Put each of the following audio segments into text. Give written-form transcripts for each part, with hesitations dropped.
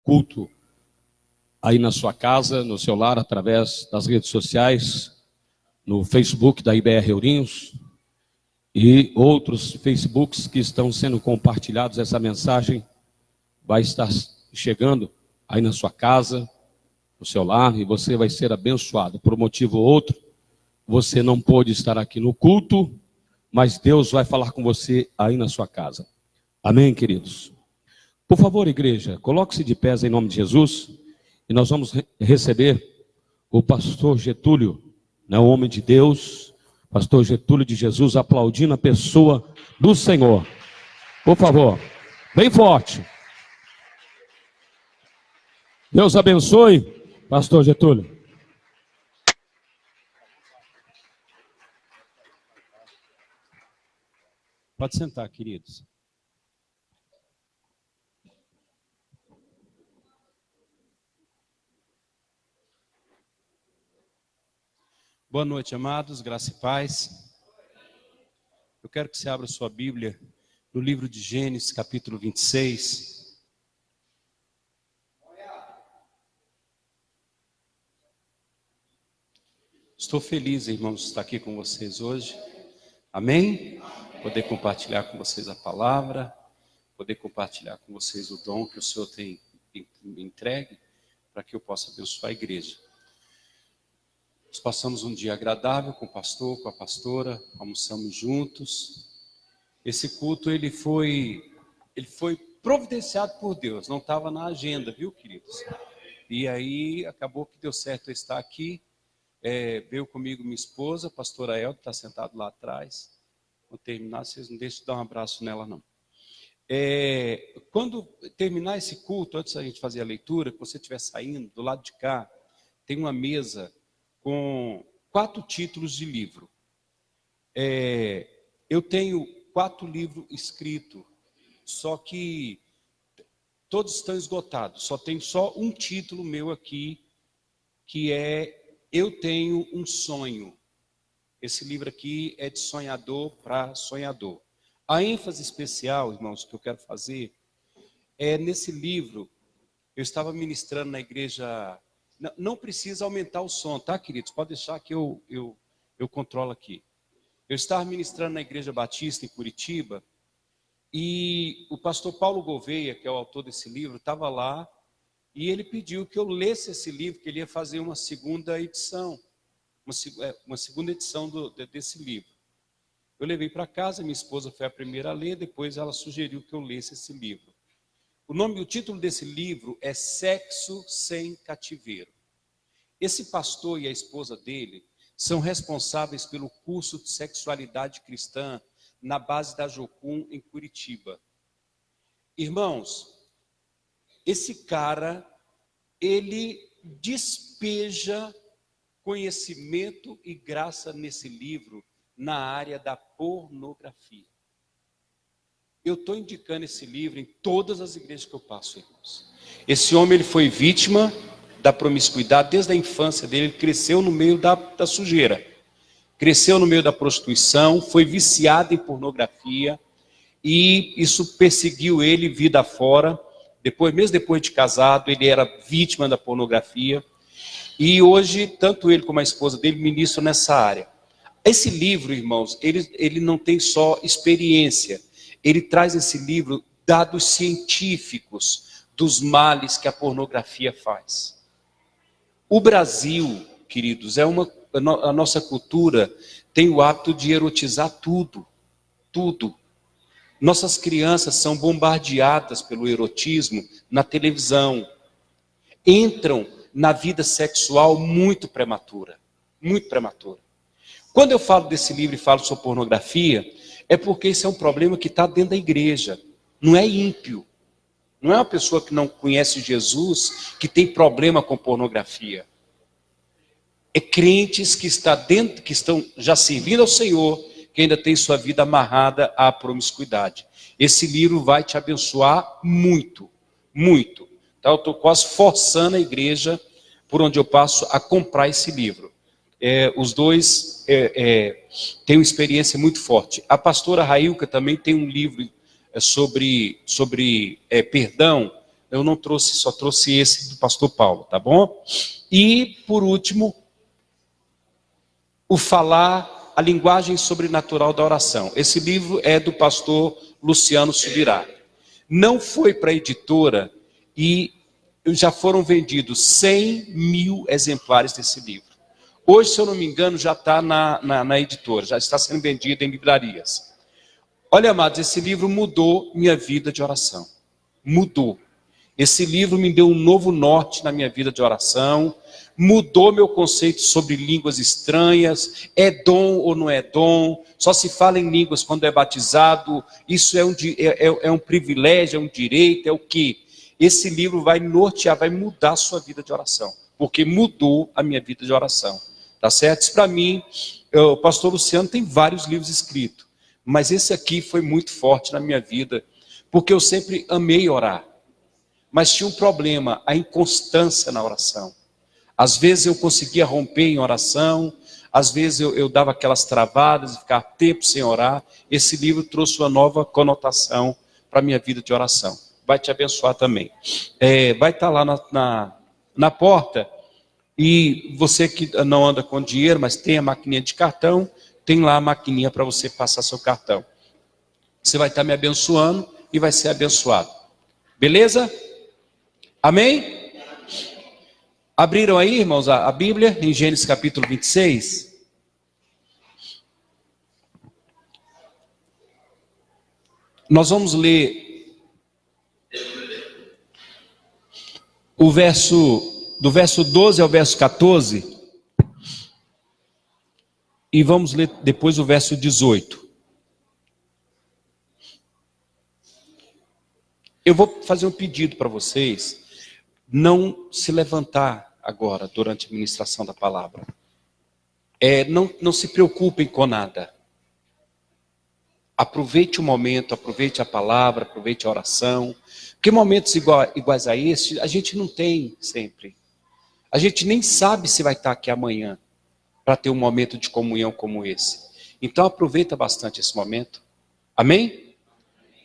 culto aí na sua casa, no seu lar, através das redes sociais, no Facebook da IBR Ourinhos e outros Facebooks que estão sendo compartilhados. Essa mensagem vai estar chegando aí na sua casa, no seu lar, e você vai ser abençoado. Por um motivo ou outro, você não pôde estar aqui no culto, mas Deus vai falar com você aí na sua casa. Amém, queridos? Por favor, igreja, coloque-se de pés em nome de Jesus, e nós vamos receber o pastor Getúlio, né, o homem de Deus, pastor Getúlio de Jesus, aplaudindo a pessoa do Senhor. Por favor, bem forte. Deus abençoe, pastor Getúlio. Pode sentar, queridos. Boa noite, amados, graça e paz. Eu quero que você abra sua Bíblia no livro de Gênesis, capítulo 26. Estou feliz, irmãos, de estar aqui com vocês hoje. Amém? Poder compartilhar com vocês a palavra, poder compartilhar com vocês o dom que o Senhor tem me entregue, para que eu possa abençoar a igreja. Nós passamos um dia agradável com o pastor, com a pastora, almoçamos juntos. Esse culto ele foi providenciado por Deus, não estava na agenda, viu, queridos? E aí acabou que deu certo eu estar aqui. Veio comigo minha esposa, a pastora Elda, que está sentada lá atrás. Quando terminar, vocês não deixem de dar um abraço nela, não. Quando terminar esse culto, antes da gente fazer a leitura, que você estiver saindo, do lado de cá, tem uma mesa com 4 títulos de livro. Eu tenho 4 livros escritos, só que todos estão esgotados. Só tem só um título meu aqui, que é Eu Tenho um Sonho. Esse livro aqui é de sonhador para sonhador. A ênfase especial, irmãos, que eu quero fazer é nesse livro. Eu estava ministrando na igreja. Não precisa aumentar o som, tá, queridos? Pode deixar que eu controlo aqui. Eu estava ministrando na Igreja Batista em Curitiba e o pastor Paulo Gouveia, que é o autor desse livro, estava lá e ele pediu que eu lesse esse livro, que ele ia fazer uma segunda edição, uma segunda edição desse livro. Eu levei para casa, minha esposa foi a primeira a ler, depois ela sugeriu que eu lesse esse livro. O título desse livro é Sexo Sem Cativeiro. Esse pastor e a esposa dele são responsáveis pelo curso de sexualidade cristã na base da Jocum, em Curitiba. Irmãos, esse cara, ele despeja conhecimento e graça nesse livro na área da pornografia. Eu estou indicando esse livro em todas as igrejas que eu passo, irmãos. Esse homem ele foi vítima da promiscuidade desde a infância dele. Ele cresceu no meio da sujeira, cresceu no meio da prostituição, foi viciado em pornografia e isso perseguiu ele vida fora. Mesmo depois de casado, ele era vítima da pornografia e hoje tanto ele como a esposa dele ministram nessa área. Esse livro, irmãos, ele não tem só experiência. Ele traz esse livro dados científicos dos males que a pornografia faz. O Brasil, queridos, a nossa cultura tem o hábito de erotizar tudo. Nossas crianças são bombardeadas pelo erotismo na televisão. Entram na vida sexual muito prematura. Muito prematura. Quando eu falo desse livro e falo sobre pornografia, é porque esse é um problema que está dentro da igreja. Não é ímpio. Não é uma pessoa que não conhece Jesus que tem problema com pornografia. É crentes que estão já servindo ao Senhor, que ainda tem sua vida amarrada à promiscuidade. Esse livro vai te abençoar muito, muito. Então, eu estou quase forçando a igreja, por onde eu passo, a comprar esse livro. Os dois têm uma experiência muito forte. A pastora Railka também tem um livro sobre perdão. eu não trouxe, só trouxe esse do pastor Paulo, tá bom? E, por último, o falar, a linguagem sobrenatural da oração. Esse livro é do pastor Luciano Subirá. Não foi para a editora e já foram vendidos 100 mil exemplares desse livro. Hoje, se eu não me engano, já está na editora, já está sendo vendido em livrarias. Olha, amados, esse livro mudou minha vida de oração. Mudou. Esse livro me deu um novo norte na minha vida de oração, mudou meu conceito sobre línguas estranhas, é dom ou não é dom, só se fala em línguas quando é batizado, isso é um privilégio, é um direito, é o quê? Esse livro vai nortear, vai mudar a sua vida de oração, porque mudou a minha vida de oração, tá certo? Isso para mim, o pastor Luciano tem vários livros escritos, mas esse aqui foi muito forte na minha vida, porque eu sempre amei orar. Mas tinha um problema, a inconstância na oração. Às vezes eu conseguia romper em oração, às vezes eu dava aquelas travadas e ficava tempo sem orar. Esse livro trouxe uma nova conotação para a minha vida de oração. Vai te abençoar também. Vai estar lá na porta, e você que não anda com dinheiro, mas tem a maquininha de cartão, tem lá a maquininha para você passar seu cartão. Você vai estar me abençoando e vai ser abençoado. Beleza? Amém? Abriram aí, irmãos, a Bíblia, em Gênesis capítulo 26? Nós vamos ler do verso 12 ao verso 14, e vamos ler depois o verso 18. Eu vou fazer um pedido para vocês, não se levantar agora, durante a ministração da palavra. Não se preocupem com nada. Aproveite o momento, aproveite a palavra, aproveite a oração. Porque momentos iguais a esse, a gente não tem sempre. A gente nem sabe se vai estar aqui amanhã, para ter um momento de comunhão como esse. Então aproveita bastante esse momento. Amém?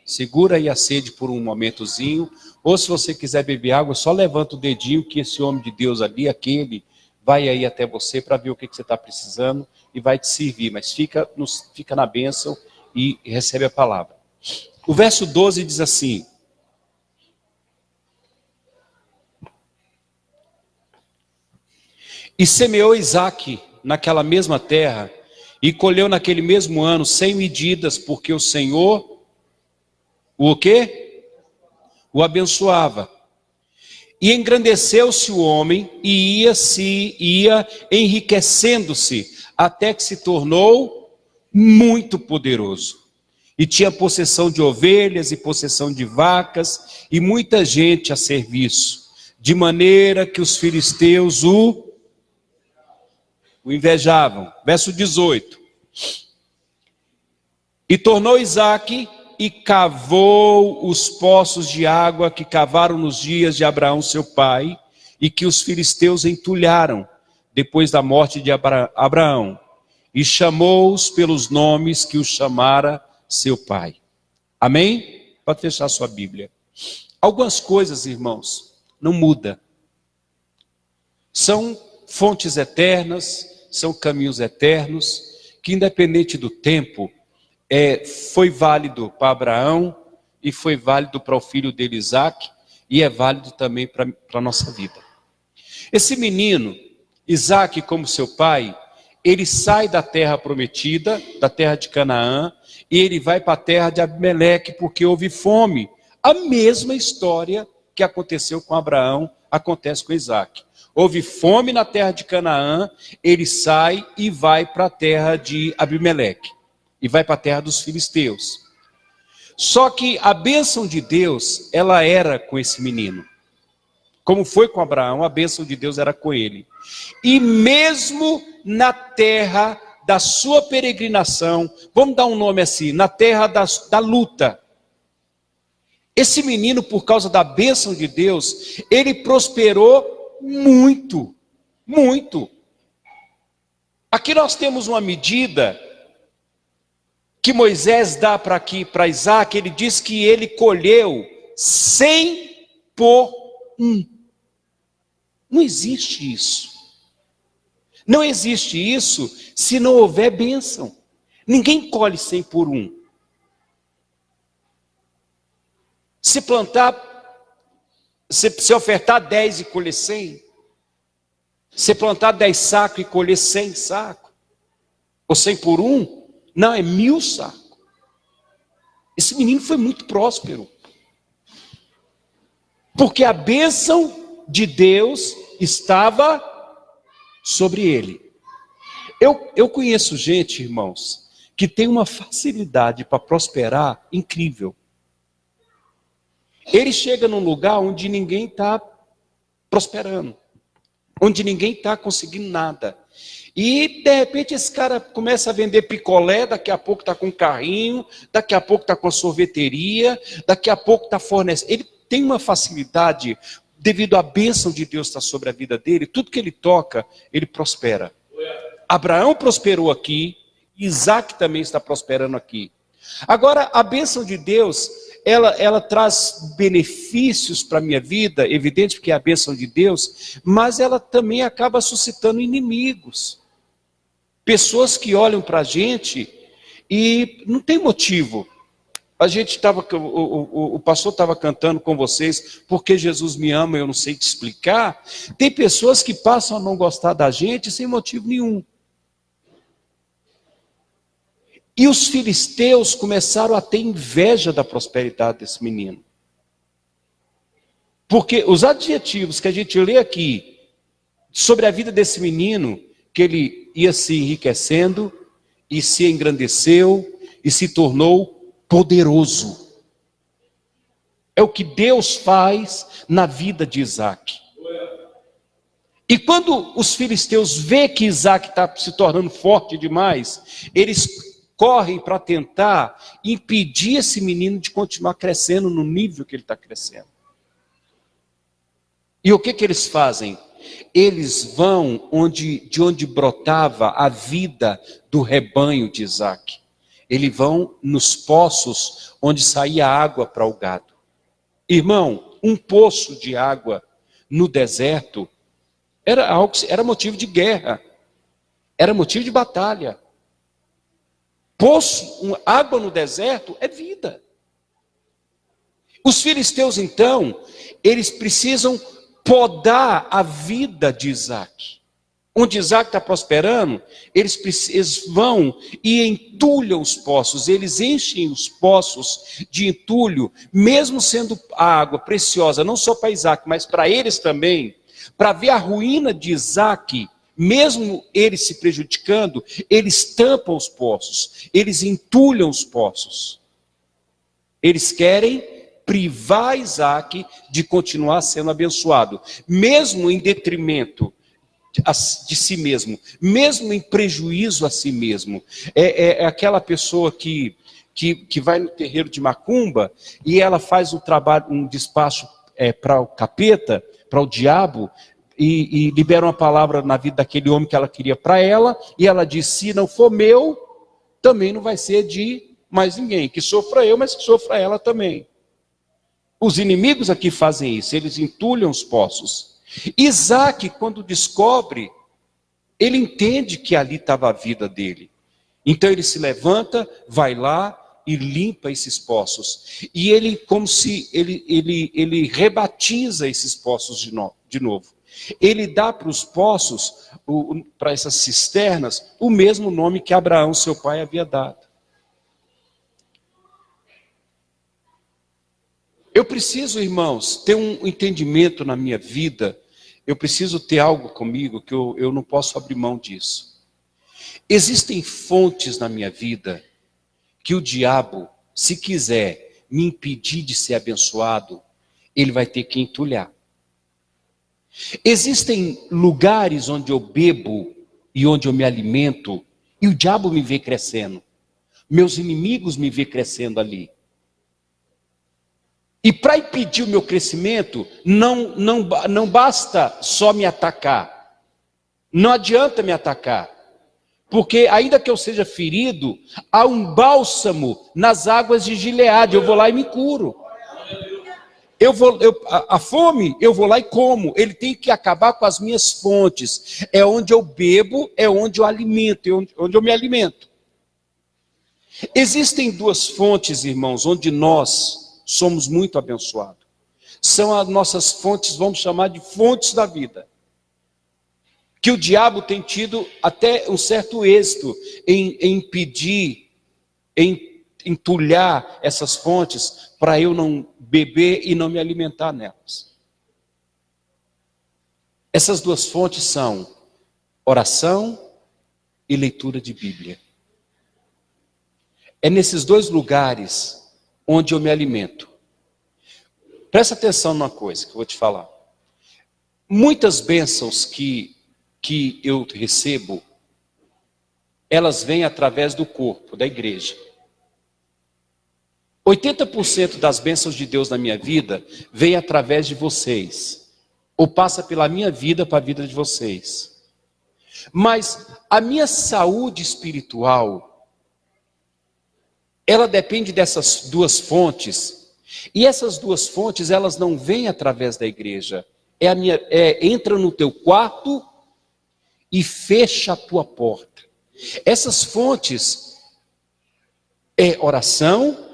Segura aí a sede por um momentozinho, ou se você quiser beber água, só levanta o dedinho que esse homem de Deus ali, aquele, vai aí até você para ver o que você está precisando e vai te servir, mas fica na bênção e recebe a palavra. O verso 12 diz assim: e semeou Isaque naquela mesma terra, e colheu naquele mesmo ano 100 medidas, porque o Senhor o quê? O abençoava. E engrandeceu-se o homem e ia enriquecendo-se, até que se tornou muito poderoso. E tinha possessão de ovelhas e possessão de vacas, e muita gente a serviço, de maneira que os filisteus o invejavam. Verso 18. E tornou Isaque e cavou os poços de água que cavaram nos dias de Abraão seu pai, e que os filisteus entulharam depois da morte de Abraão, e chamou-os pelos nomes que os chamara seu pai. Amém? Pode fechar sua Bíblia. Algumas coisas, irmãos, não muda. São fontes eternas, são caminhos eternos, que independente do tempo, foi válido para Abraão, e foi válido para o filho dele, Isaque, e é válido também para a nossa vida. Esse menino, Isaque, como seu pai, ele sai da terra prometida, da terra de Canaã, e ele vai para a terra de Abimeleque, porque houve fome. A mesma história que aconteceu com Abraão, acontece com Isaque. Houve fome na terra de Canaã, ele sai e vai para a terra de Abimeleque. E vai para a terra dos filisteus. Só que a bênção de Deus, ela era com esse menino. Como foi com Abraão, a bênção de Deus era com ele. E mesmo na terra da sua peregrinação, vamos dar um nome assim, na terra da luta, esse menino, por causa da bênção de Deus, ele prosperou muito, muito. Aqui nós temos uma medida que Moisés dá para Isaque. Ele diz que ele colheu 100 por um. Não existe isso. Não existe isso se não houver bênção. Ninguém colhe 100 por um. Se plantar, se ofertar 10 e colher 100, se plantar 10 sacos e colher 100 sacos, ou 100 por um, não, é 1000 sacos. Esse menino foi muito próspero. Porque a bênção de Deus estava sobre ele. Eu conheço gente, irmãos, que tem uma facilidade para prosperar incrível. Ele chega num lugar onde ninguém está prosperando, onde ninguém está conseguindo nada. E, de repente, esse cara começa a vender picolé, daqui a pouco está com um carrinho, daqui a pouco está com a sorveteria, daqui a pouco está fornecendo. Ele tem uma facilidade, devido à bênção de Deus estar sobre a vida dele, tudo que ele toca, ele prospera. Abraão prosperou aqui, Isaac também está prosperando aqui. Agora, a bênção de Deus, ela traz benefícios para a minha vida, evidente porque é a bênção de Deus, mas ela também acaba suscitando inimigos. Pessoas que olham para a gente e não tem motivo. A gente estava, o pastor estava cantando com vocês, porque Jesus me ama, eu não sei te explicar. Tem pessoas que passam a não gostar da gente sem motivo nenhum. E os filisteus começaram a ter inveja da prosperidade desse menino. Porque os adjetivos que a gente lê aqui sobre a vida desse menino, que ele ia se enriquecendo e se engrandeceu e se tornou poderoso. É o que Deus faz na vida de Isaac. E quando os filisteus veem que Isaac está se tornando forte demais, eles correm para tentar impedir esse menino de continuar crescendo no nível que ele está crescendo. E o que eles fazem? Eles vão de onde brotava a vida do rebanho de Isaac. Eles vão nos poços onde saía água para o gado. Irmão, um poço de água no deserto era motivo de guerra, era motivo de batalha. Poço, água no deserto é vida. Os filisteus, então, eles precisam podar a vida de Isaac. Onde Isaac está prosperando, eles vão e entulham os poços, eles enchem os poços de entulho, mesmo sendo a água preciosa, não só para Isaac, mas para eles também, para ver a ruína de Isaac. Mesmo eles se prejudicando, eles tampam os poços, eles entulham os poços. Eles querem privar Isaac de continuar sendo abençoado, mesmo em detrimento de si mesmo, mesmo em prejuízo a si mesmo. É aquela pessoa que vai no terreiro de macumba e ela faz um despacho para o capeta, para o diabo, e libera uma palavra na vida daquele homem que ela queria para ela, e ela diz, se não for meu, também não vai ser de mais ninguém, que sofra eu, mas que sofra ela também. Os inimigos aqui fazem isso, eles entulham os poços. Isaac, quando descobre, ele entende que ali estava a vida dele. Então ele se levanta, vai lá e limpa esses poços. E ele, como se ele rebatiza esses poços de novo. Ele dá para os poços, para essas cisternas, o mesmo nome que Abraão, seu pai, havia dado. Eu preciso, irmãos, ter um entendimento na minha vida, eu preciso ter algo comigo que eu não posso abrir mão disso. Existem fontes na minha vida que o diabo, se quiser me impedir de ser abençoado, ele vai ter que entulhar. Existem lugares onde eu bebo e onde eu me alimento e o diabo me vê crescendo. Meus inimigos me vê crescendo ali. E para impedir o meu crescimento, não basta só me atacar. Não adianta me atacar. Porque ainda que eu seja ferido, há um bálsamo nas águas de Gileade. Eu vou lá e me curo. A fome, eu vou lá e como. Ele tem que acabar com as minhas fontes. É onde eu bebo, é onde eu alimento, onde eu me alimento. Existem duas fontes, irmãos, onde nós somos muito abençoados. São as nossas fontes, vamos chamar de fontes da vida. Que o diabo tem tido até um certo êxito em impedir, em entulhar essas fontes para eu não beber e não me alimentar nelas. Essas duas fontes são oração e leitura de Bíblia. É nesses dois lugares onde eu me alimento. Presta atenção numa coisa que eu vou te falar. Muitas bênçãos que eu recebo, elas vêm através do corpo, da igreja. 80% das bênçãos de Deus na minha vida vem através de vocês, ou passa pela minha vida para a vida de vocês. Mas a minha saúde espiritual, ela depende dessas duas fontes, e essas duas fontes, elas não vêm através da igreja. Entra no teu quarto e fecha a tua porta. Essas fontes é oração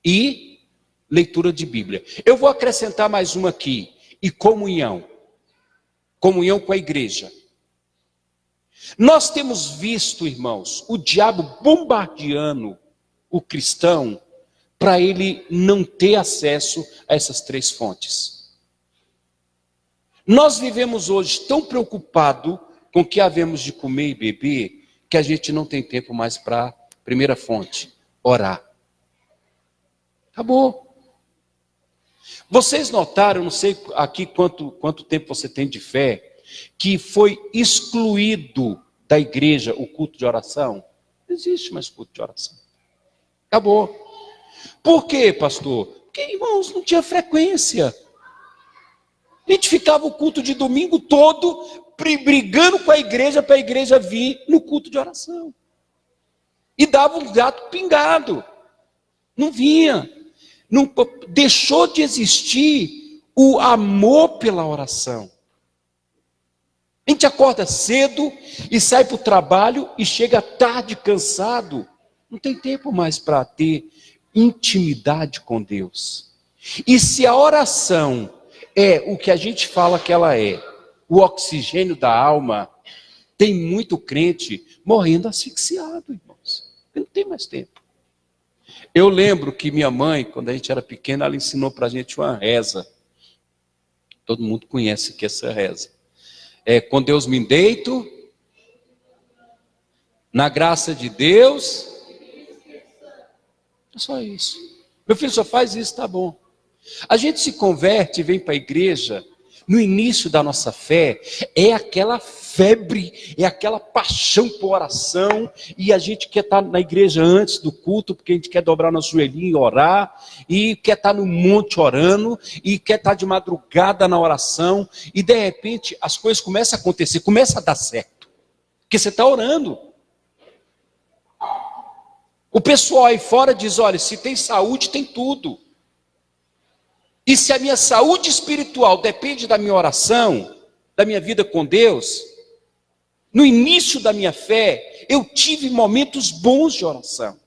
e leitura de Bíblia. Eu vou acrescentar mais uma aqui. E comunhão. Comunhão com a igreja. Nós temos visto, irmãos, o diabo bombardeando o cristão para ele não ter acesso a essas três fontes. Nós vivemos hoje tão preocupados com o que havemos de comer e beber, que a gente não tem tempo mais para a primeira fonte, orar. Acabou. Vocês notaram, não sei aqui quanto tempo você tem de fé, que foi excluído da igreja o culto de oração? Não existe mais culto de oração. Acabou. Por quê, pastor? Porque, irmãos, não tinha frequência. A gente ficava o culto de domingo todo brigando com a igreja para a igreja vir no culto de oração. E dava um gato pingado. Não vinha. Não, deixou de existir o amor pela oração. A gente acorda cedo e sai para o trabalho e chega tarde cansado. Não tem tempo mais para ter intimidade com Deus. E se a oração é o que a gente fala que ela é, o oxigênio da alma, tem muito crente morrendo asfixiado, irmãos. Não tem mais tempo. Eu lembro que minha mãe, quando a gente era pequena, ela ensinou para a gente uma reza. Todo mundo conhece que essa reza. Com Deus me deito, na graça de Deus. É só isso. Meu filho só faz isso, tá bom. A gente se converte e vem para a igreja. No início da nossa fé, é aquela febre, é aquela paixão por oração, e a gente quer estar na igreja antes do culto, porque a gente quer dobrar nosso joelhinho e orar, e quer estar no monte orando, e quer estar de madrugada na oração, e de repente as coisas começam a acontecer, começa a dar certo, porque você está orando. O pessoal aí fora diz, olha, se tem saúde, tem tudo. E se a minha saúde espiritual depende da minha oração, da minha vida com Deus, no início da minha fé, eu tive momentos bons de oração.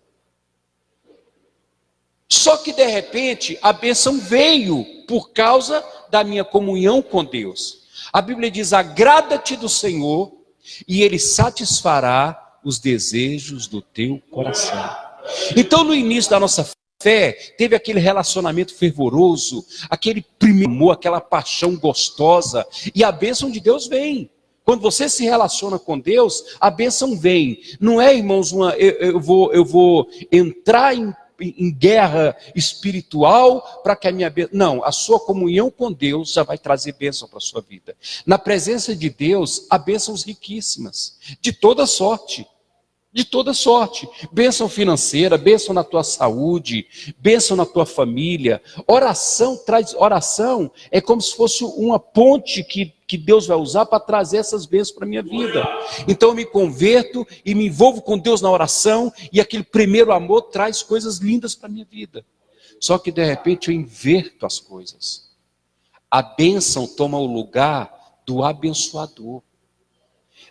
Só que de repente, a bênção veio por causa da minha comunhão com Deus. A Bíblia diz, agrada-te do Senhor, e Ele satisfará os desejos do teu coração. Então, no início da nossa fé, teve aquele relacionamento fervoroso, aquele primeiro amor, aquela paixão gostosa, e a bênção de Deus vem. Quando você se relaciona com Deus, a bênção vem. Não é, irmãos, eu vou entrar em guerra espiritual para que a minha bênção... Não, a sua comunhão com Deus já vai trazer bênção para a sua vida. Na presença de Deus, há bênçãos riquíssimas, de toda sorte. De toda sorte, bênção financeira, bênção na tua saúde, bênção na tua família. Oração é como se fosse uma ponte que Deus vai usar para trazer essas bênçãos para a minha vida. Então eu me converto e me envolvo com Deus na oração, e aquele primeiro amor traz coisas lindas para a minha vida. Só que de repente eu inverto as coisas. A bênção toma o lugar do abençoador.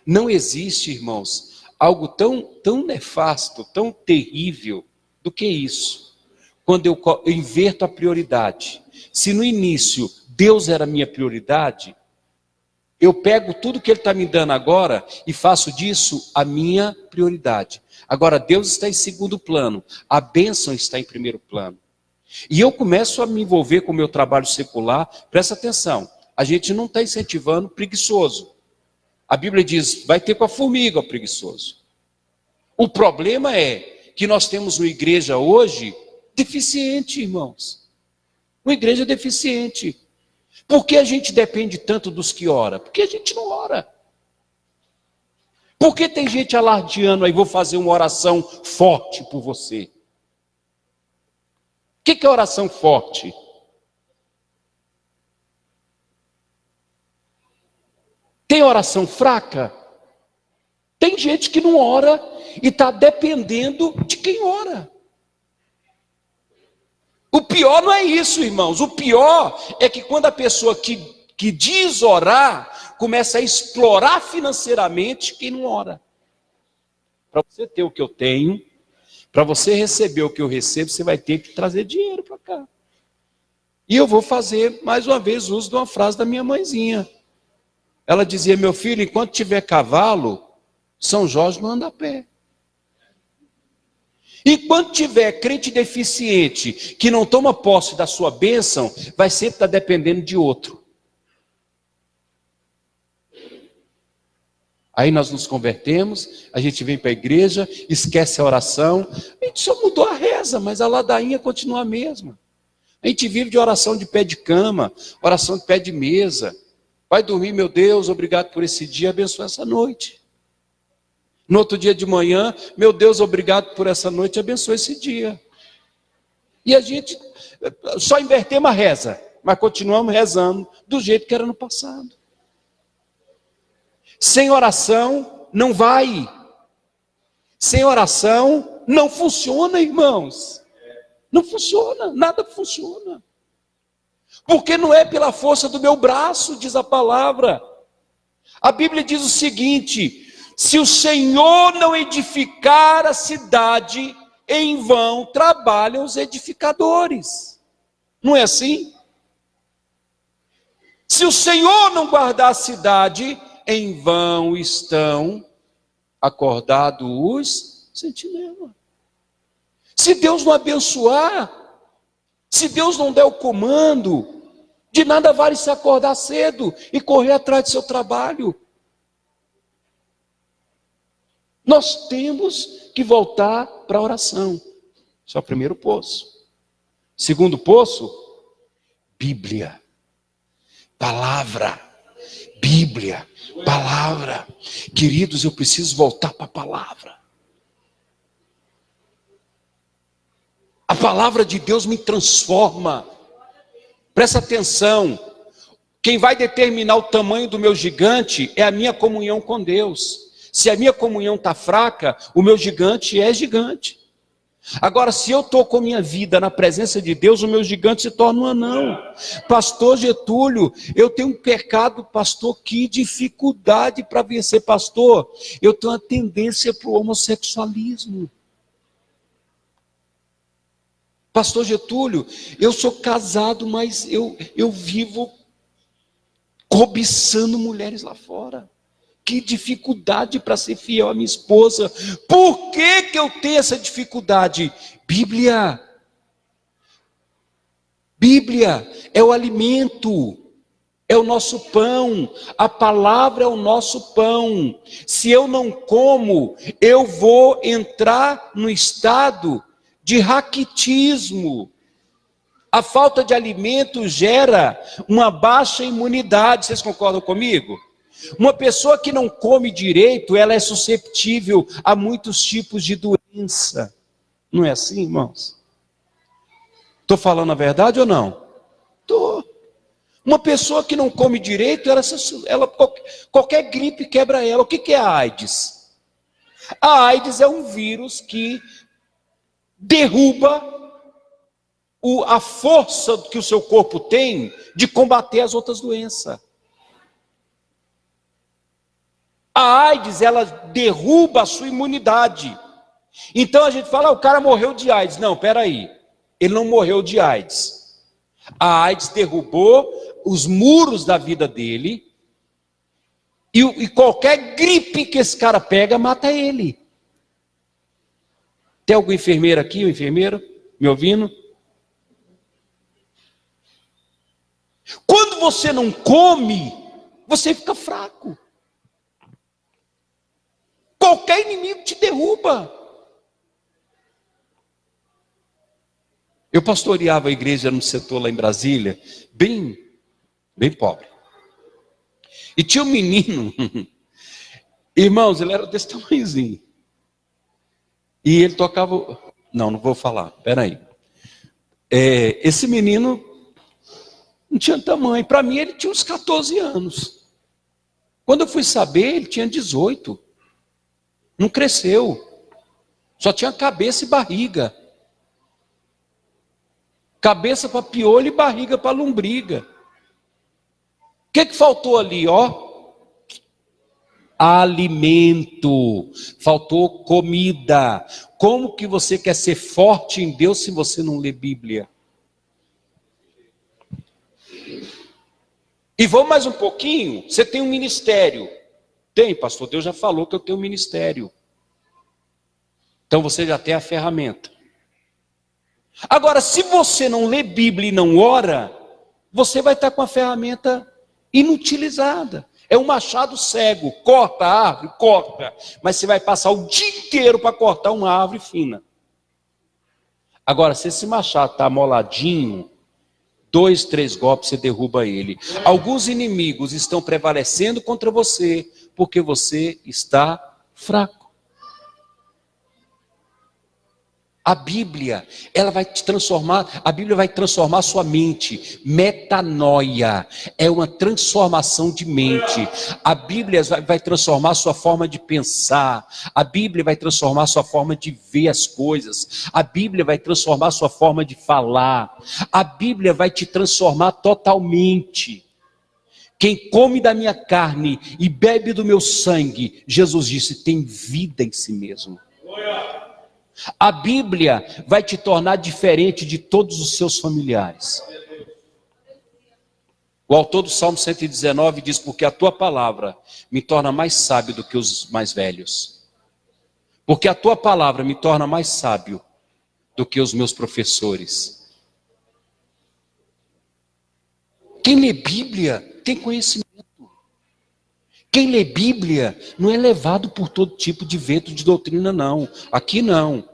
Não existe, irmãos, algo tão nefasto, tão terrível do que isso. Quando eu inverto a prioridade. Se no início Deus era a minha prioridade, eu pego tudo que Ele está me dando agora e faço disso a minha prioridade. Agora Deus está em segundo plano, a bênção está em primeiro plano. E eu começo a me envolver com o meu trabalho secular. Presta atenção, a gente não está incentivando preguiçoso. A Bíblia diz, vai ter com a formiga o preguiçoso. O problema é que nós temos uma igreja hoje deficiente, irmãos. Uma igreja deficiente. Por que a gente depende tanto dos que ora? Porque a gente não ora. Por que tem gente alardeando aí, vou fazer uma oração forte por você? O que é oração forte? Tem oração fraca? Tem gente que não ora e está dependendo de quem ora. O pior não é isso, irmãos. O pior é que quando a pessoa que diz orar, começa a explorar financeiramente quem não ora. Para você ter o que eu tenho, para você receber o que eu recebo, você vai ter que trazer dinheiro para cá. E eu vou fazer, mais uma vez, uso de uma frase da minha mãezinha. Ela dizia, meu filho, enquanto tiver cavalo, São Jorge não anda a pé. Enquanto tiver crente deficiente, que não toma posse da sua bênção, vai sempre estar dependendo de outro. Aí nós nos convertemos, a gente vem para a igreja, esquece a oração, a gente só mudou a reza, mas a ladainha continua a mesma. A gente vive de oração de pé de cama, oração de pé de mesa. Vai dormir, meu Deus, obrigado por esse dia, abençoa essa noite. No outro dia de manhã, meu Deus, obrigado por essa noite, abençoa esse dia. E a gente só invertemos a reza, mas continuamos rezando do jeito que era no passado. Sem oração, não vai. Sem oração, não funciona, irmãos. Não funciona, nada funciona. Porque não é pela força do meu braço, diz a palavra. A Bíblia diz o seguinte, se o Senhor não edificar a cidade, em vão trabalham os edificadores. Não é assim? Se o Senhor não guardar a cidade, em vão estão acordados os sentinelas. Se Deus não abençoar, se Deus não der o comando, de nada vale se acordar cedo e correr atrás do seu trabalho. Nós temos que voltar para a oração. Esse é o primeiro poço. Segundo poço, Bíblia. Palavra. Bíblia. Palavra. Queridos, eu preciso voltar para a palavra. A palavra de Deus me transforma. Presta atenção. Quem vai determinar o tamanho do meu gigante é a minha comunhão com Deus. Se a minha comunhão está fraca, o meu gigante é gigante. Agora, se eu estou com a minha vida na presença de Deus, o meu gigante se torna um anão. Pastor Getúlio, eu tenho um pecado, pastor, que dificuldade para vencer, pastor. Eu tenho uma tendência para o homossexualismo. Pastor Getúlio, eu sou casado, mas eu vivo cobiçando mulheres lá fora. Que dificuldade para ser fiel à minha esposa. Por que eu tenho essa dificuldade? Bíblia. Bíblia é o alimento, é o nosso pão. A palavra é o nosso pão. Se eu não como, eu vou entrar no estado de raquitismo. A falta de alimento gera uma baixa imunidade. Vocês concordam comigo? Uma pessoa que não come direito, ela é susceptível a muitos tipos de doença. Não é assim, irmãos? Estou falando a verdade ou não? Estou. Uma pessoa que não come direito, qualquer gripe quebra ela. O que é a AIDS? A AIDS é um vírus que derruba a força que o seu corpo tem de combater as outras doenças. A AIDS, ela derruba a sua imunidade. Então a gente fala, o cara morreu de AIDS. Não, peraí, ele não morreu de AIDS. A AIDS derrubou os muros da vida dele, e qualquer gripe que esse cara pega, mata ele. Tem algum enfermeiro aqui, um enfermeiro, me ouvindo? Quando você não come, você fica fraco. Qualquer inimigo te derruba. Eu pastoreava a igreja no setor lá em Brasília, bem pobre. E tinha um menino, irmãos, ele era desse tamanhozinho. E ele tocava... Não vou falar, peraí. Esse menino não tinha tamanho. Para mim, ele tinha uns 14 anos. Quando eu fui saber, ele tinha 18. Não cresceu. Só tinha cabeça e barriga. Cabeça para piolho e barriga para lombriga. O que faltou ali, ó? Alimento. Faltou comida. Como que você quer ser forte em Deus se você não lê Bíblia? E vamos mais um pouquinho. Você tem um ministério. Tem, pastor, Deus já falou que eu tenho um ministério. Então você já tem a ferramenta. Agora, se você não lê Bíblia e não ora, você vai estar com a ferramenta inutilizada. É um machado cego, corta a árvore, corta. Mas você vai passar o dia inteiro para cortar uma árvore fina. Agora, se esse machado está amoladinho, 2, 3 golpes você derruba ele. Alguns inimigos estão prevalecendo contra você, porque você está fraco. A Bíblia, ela vai te transformar, a Bíblia vai transformar a sua mente. Metanoia é uma transformação de mente. A Bíblia vai transformar a sua forma de pensar. A Bíblia vai transformar a sua forma de ver as coisas. A Bíblia vai transformar a sua forma de falar. A Bíblia vai te transformar totalmente. Quem come da minha carne e bebe do meu sangue, Jesus disse, tem vida em si mesmo. A Bíblia vai te tornar diferente de todos os seus familiares. O autor do Salmo 119 diz, porque a tua palavra me torna mais sábio do que os mais velhos. Porque a tua palavra me torna mais sábio do que os meus professores. Quem lê Bíblia tem conhecimento. Quem lê Bíblia não é levado por todo tipo de vento de doutrina, não. Aqui não.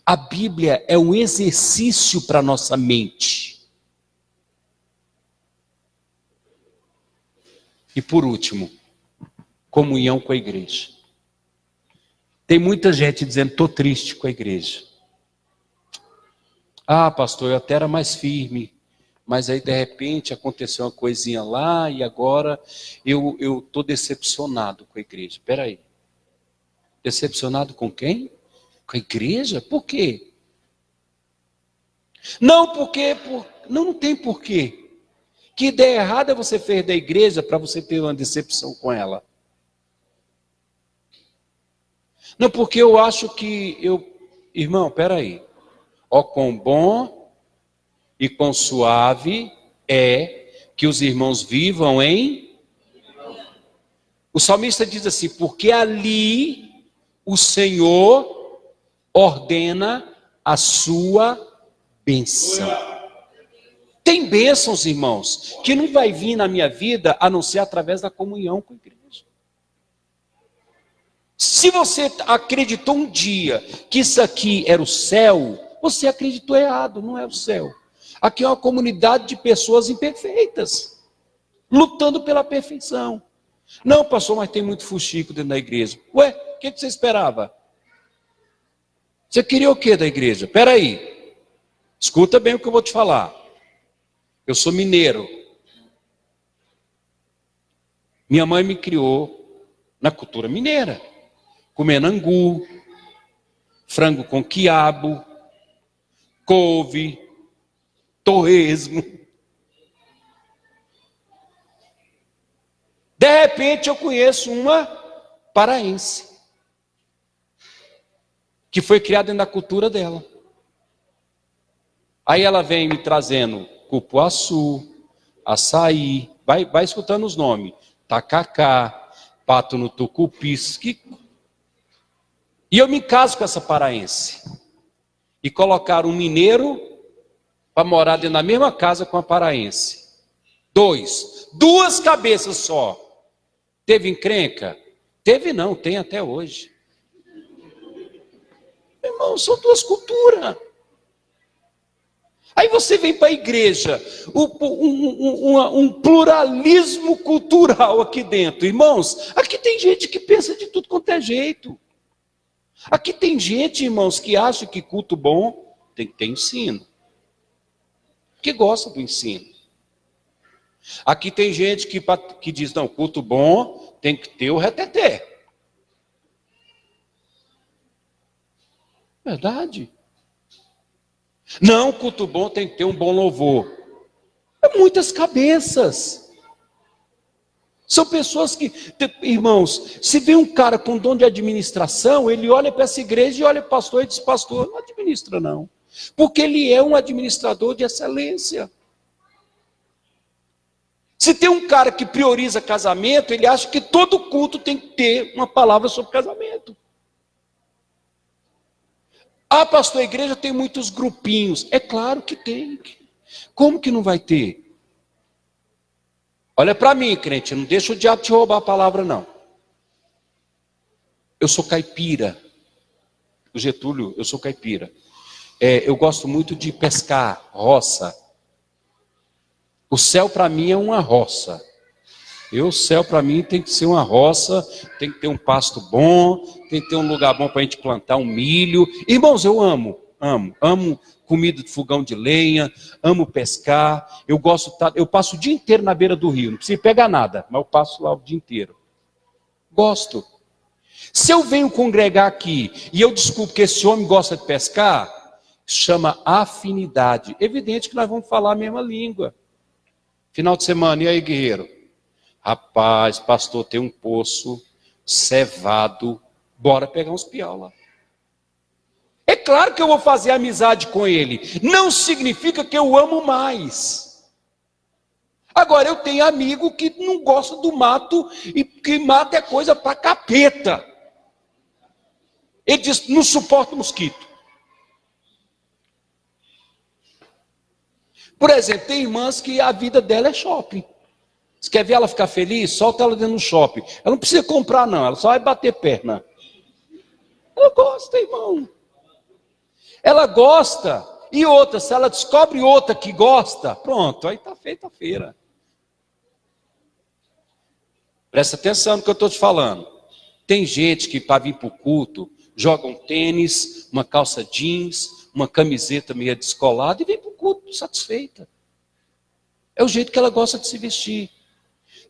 A Bíblia é um exercício para a nossa mente. E por último, comunhão com a igreja. Tem muita gente dizendo, estou triste com a igreja. Ah, pastor, eu até era mais firme. Mas aí de repente aconteceu uma coisinha lá e agora eu estou decepcionado com a igreja. Espera aí. Decepcionado com quem? Com a igreja? Por quê? Não, porque... Não tem porquê. Que ideia errada você fez da igreja para você ter uma decepção com ela? Não, porque eu acho que Irmão, espera aí. Ó, quão bom e quão suave é que os irmãos vivam em... O salmista diz assim, porque ali o Senhor ordena a sua bênção. Tem bênçãos, irmãos, que não vai vir na minha vida a não ser através da comunhão com a igreja. Se você acreditou um dia que isso aqui era o céu, você acreditou errado, não é o céu. Aqui é uma comunidade de pessoas imperfeitas, lutando pela perfeição. Não, pastor, mas tem muito fuxico dentro da igreja. Ué, o que você esperava? Você queria o que da igreja? Espera aí, escuta bem o que eu vou te falar. Eu sou mineiro. Minha mãe me criou na cultura mineira, comendo angu, frango com quiabo, couve, torresmo. De repente eu conheço uma paraense, que foi criada dentro da cultura dela. Aí ela vem me trazendo cupuaçu, açaí, vai escutando os nomes, tacacá, pato no tucupi, e eu me caso com essa paraense. E colocaram um mineiro para morar dentro da mesma casa com a paraense. Duas cabeças só. Teve encrenca? Teve não, tem até hoje. Irmão, são duas culturas. Aí você vem para a igreja, um pluralismo cultural aqui dentro. Irmãos, aqui tem gente que pensa de tudo quanto é jeito. Aqui tem gente, irmãos, que acha que culto bom tem que ter ensino. Que gosta do ensino. Aqui tem gente que diz, não, culto bom tem que ter o reteté. Verdade. Não, culto bom tem que ter um bom louvor. É muitas cabeças. São pessoas que, irmãos, se vê um cara com dom de administração, ele olha para essa igreja e olha para o pastor e diz, pastor, não administra não. Porque ele é um administrador de excelência. Se tem um cara que prioriza casamento, ele acha que todo culto tem que ter uma palavra sobre casamento. Ah, pastor, a igreja tem muitos grupinhos. É claro que tem. Como que não vai ter? Olha para mim, crente, não deixa o diabo te roubar a palavra, não. Eu sou caipira. O Getúlio, eu sou caipira. Eu gosto muito de pescar, roça. O céu para mim é uma roça. O céu para mim tem que ser uma roça, tem que ter um pasto bom, tem que ter um lugar bom para a gente plantar um milho. Irmãos, eu amo comida de fogão de lenha, amo pescar. Eu passo o dia inteiro na beira do rio, não preciso pegar nada, mas eu passo lá o dia inteiro. Gosto. Se eu venho congregar aqui e eu descubro que esse homem gosta de pescar, chama afinidade. Evidente que nós vamos falar a mesma língua. Final de semana, e aí, guerreiro? Rapaz, pastor, tem um poço cevado, bora pegar uns piau lá. É claro que eu vou fazer amizade com ele, não significa que eu amo mais. Agora, eu tenho amigo que não gosta do mato, e que mato é coisa para capeta. Ele diz, não suporta mosquito. Por exemplo, tem irmãs que a vida dela é shopping. Você quer ver ela ficar feliz? Solta ela dentro do shopping. Ela não precisa comprar não, ela só vai bater perna. Ela gosta, irmão. Ela gosta. E outra, se ela descobre outra que gosta, pronto, aí está feita a feira. Presta atenção no que eu estou te falando. Tem gente que para vir para o culto, joga um tênis, uma calça jeans, uma camiseta meio descolada e vem para o culto satisfeita. É o jeito que ela gosta de se vestir.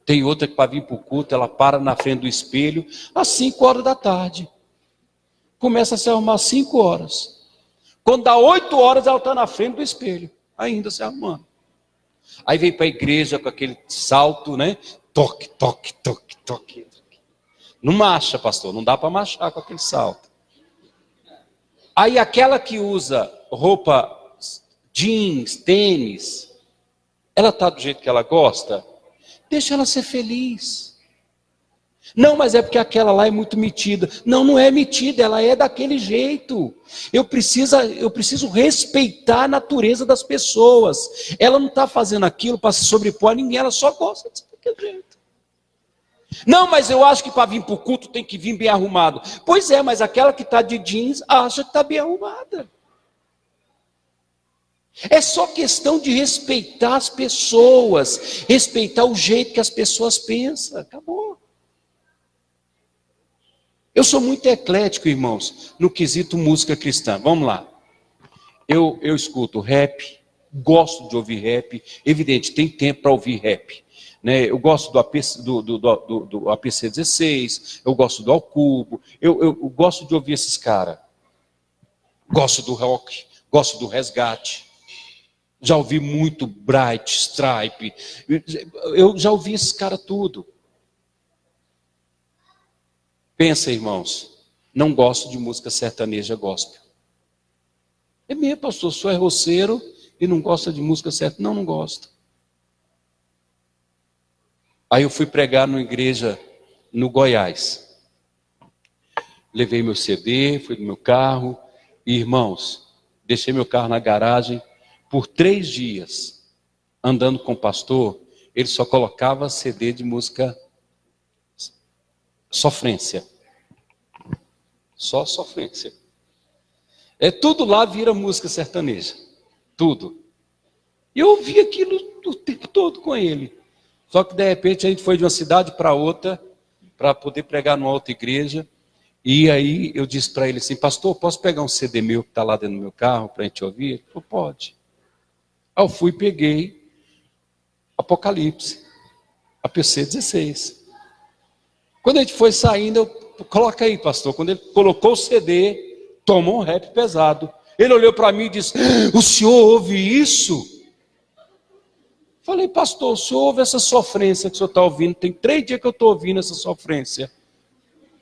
Tem outra que para vir para o culto, ela para na frente do espelho às 5 horas da tarde. Começa a se arrumar às 5 horas. Quando dá 8 horas, ela está na frente do espelho, ainda se arrumando. Aí vem para a igreja com aquele salto, né? Toque, toque, toque, toque. Não marcha, pastor, não dá para marchar com aquele salto. Aí aquela que usa roupa jeans, tênis, ela está do jeito que ela gosta? Deixa ela ser feliz. Não, mas é porque aquela lá é muito metida. Não, não é metida, ela é daquele jeito. Eu preciso respeitar a natureza das pessoas. Ela não está fazendo aquilo para se sobrepor a ninguém, ela só gosta de ser daquele jeito. Não, mas eu acho que para vir para o culto tem que vir bem arrumado. Pois é, mas aquela que está de jeans acha que está bem arrumada. É só questão de respeitar as pessoas, respeitar o jeito que as pessoas pensam. Acabou. Eu sou muito eclético, irmãos, no quesito música cristã. Vamos lá. Eu escuto rap, gosto de ouvir rap. Evidente, tem tempo para ouvir rap. Né? Eu gosto do APC 16, eu gosto do Ao Cubo, eu gosto de ouvir esses caras. Gosto do rock, gosto do resgate. Já ouvi muito Bright, Stripe. Eu já ouvi esse cara tudo. Pensa, irmãos, não gosto de música sertaneja gospel. É mesmo, pastor, o senhor é roceiro e não gosta de música sertaneja? Não, não gosto. Aí eu fui pregar numa igreja no Goiás. Levei meu CD, fui no meu carro. E, irmãos, deixei meu carro na garagem. Por 3 dias, andando com o pastor, ele só colocava CD de música sofrência. Só sofrência. Tudo lá vira música sertaneja. Tudo. E eu ouvi aquilo o tempo todo com ele. Só que de repente a gente foi de uma cidade para outra, para poder pregar numa outra igreja. E aí eu disse para ele assim, pastor, posso pegar um CD meu que está lá dentro do meu carro para a gente ouvir? Ele falou, pode. Aí eu fui e peguei Apocalipse, APC 16. Quando a gente foi saindo, coloca aí, pastor. Quando ele colocou o CD, tomou um rap pesado. Ele olhou para mim e disse, o senhor ouve isso? Falei, pastor, o senhor ouve essa sofrência que o senhor está ouvindo? Tem 3 dias que eu estou ouvindo essa sofrência.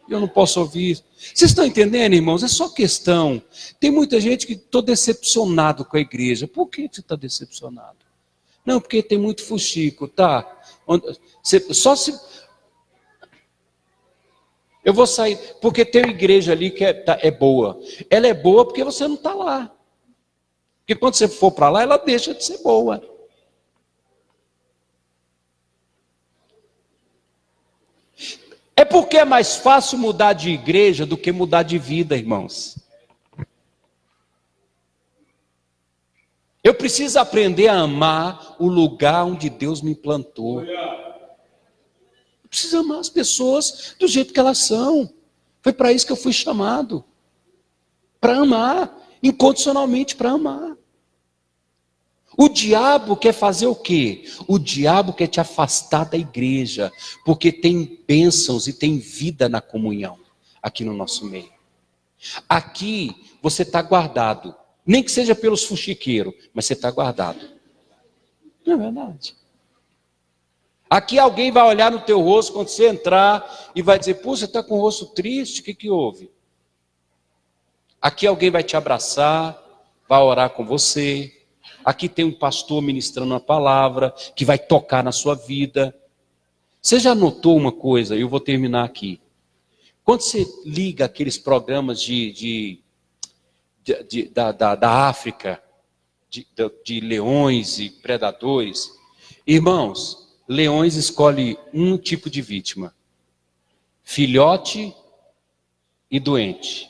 Eu não posso ouvir. Vocês estão entendendo, irmãos? É só questão. Tem muita gente que estou decepcionado com a igreja. Por que você está decepcionado? Não, porque tem muito fuxico, tá? Só se... Eu vou sair, porque tem uma igreja ali que é boa. Ela é boa porque você não está lá. Porque quando você for para lá, ela deixa de ser boa. É porque é mais fácil mudar de igreja do que mudar de vida, irmãos. Eu preciso aprender a amar o lugar onde Deus me plantou. Eu preciso amar as pessoas do jeito que elas são. Foi para isso que eu fui chamado. Para amar, incondicionalmente para amar. O diabo quer fazer o quê? O diabo quer te afastar da igreja, porque tem bênçãos e tem vida na comunhão aqui no nosso meio. Aqui você está guardado, nem que seja pelos fuxiqueiros, mas você está guardado. Não é verdade? Aqui alguém vai olhar no teu rosto quando você entrar e vai dizer, pô, você está com o rosto triste, o que houve? Aqui alguém vai te abraçar, vai orar com você. Aqui tem um pastor ministrando uma palavra que vai tocar na sua vida. Você já notou uma coisa? Eu vou terminar aqui. Quando você liga aqueles programas da África, de leões e predadores, irmãos, leões escolhem um tipo de vítima: filhote e doente.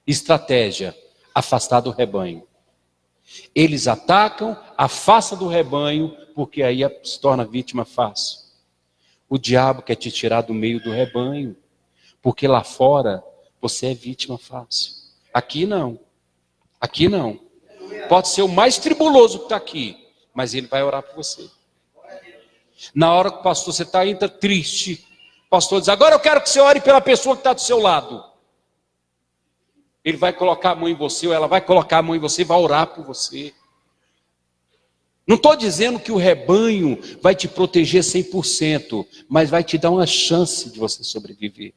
Estratégia: afastar do rebanho. Eles atacam, afastam do rebanho, porque aí se torna vítima fácil. O diabo quer te tirar do meio do rebanho, porque lá fora você é vítima fácil. Aqui não. Aqui não. Pode ser o mais tribuloso que está aqui, mas ele vai orar por você. Na hora que o pastor, você está ainda triste, o pastor diz, agora eu quero que você ore pela pessoa que está do seu lado. Ele vai colocar a mão em você, ou ela vai colocar a mão em você e vai orar por você. Não estou dizendo que o rebanho vai te proteger 100%, mas vai te dar uma chance de você sobreviver.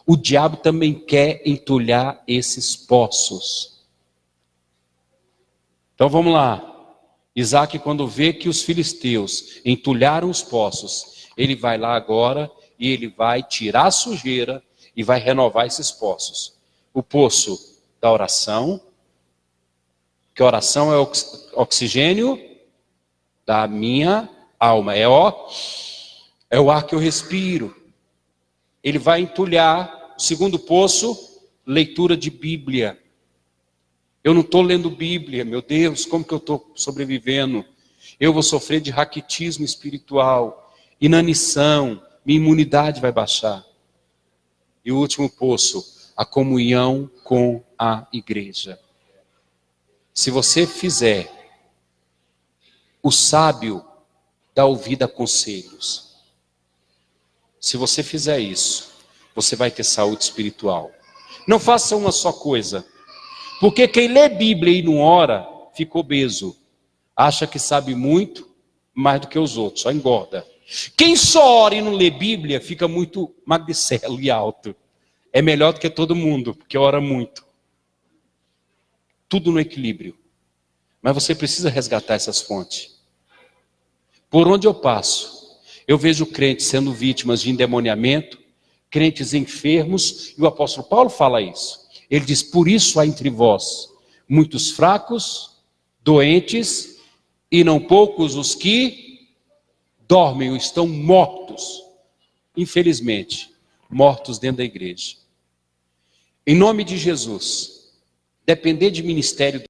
O diabo também quer entulhar esses poços. Então vamos lá. Isaac, quando vê que os filisteus entulharam os poços, ele vai lá agora e ele vai tirar a sujeira e vai renovar esses poços. O poço da oração, que a oração é oxigênio da minha alma, é o ar que eu respiro. Ele vai entulhar. O segundo poço, leitura de Bíblia. Eu não estou lendo Bíblia, meu Deus, como que eu estou sobrevivendo? Eu vou sofrer de raquitismo espiritual, inanição, minha imunidade vai baixar. E o último poço, a comunhão com a igreja. Se você fizer, o sábio dá ouvido a conselhos. Se você fizer isso, você vai ter saúde espiritual. Não faça uma só coisa, porque quem lê Bíblia e não ora, fica obeso. acha que sabe muito, mais do que os outros, só engorda. Quem só ora e não lê Bíblia, fica muito magricelo e alto. É melhor do que todo mundo, porque ora muito. Tudo no equilíbrio. Mas você precisa resgatar essas fontes. Por onde eu passo, eu vejo crentes sendo vítimas de endemoniamento, crentes enfermos, e o apóstolo Paulo fala isso. Ele diz, por isso há entre vós muitos fracos, doentes, e não poucos os que dormem ou estão mortos. Infelizmente, mortos dentro da igreja. Em nome de Jesus, depender de ministério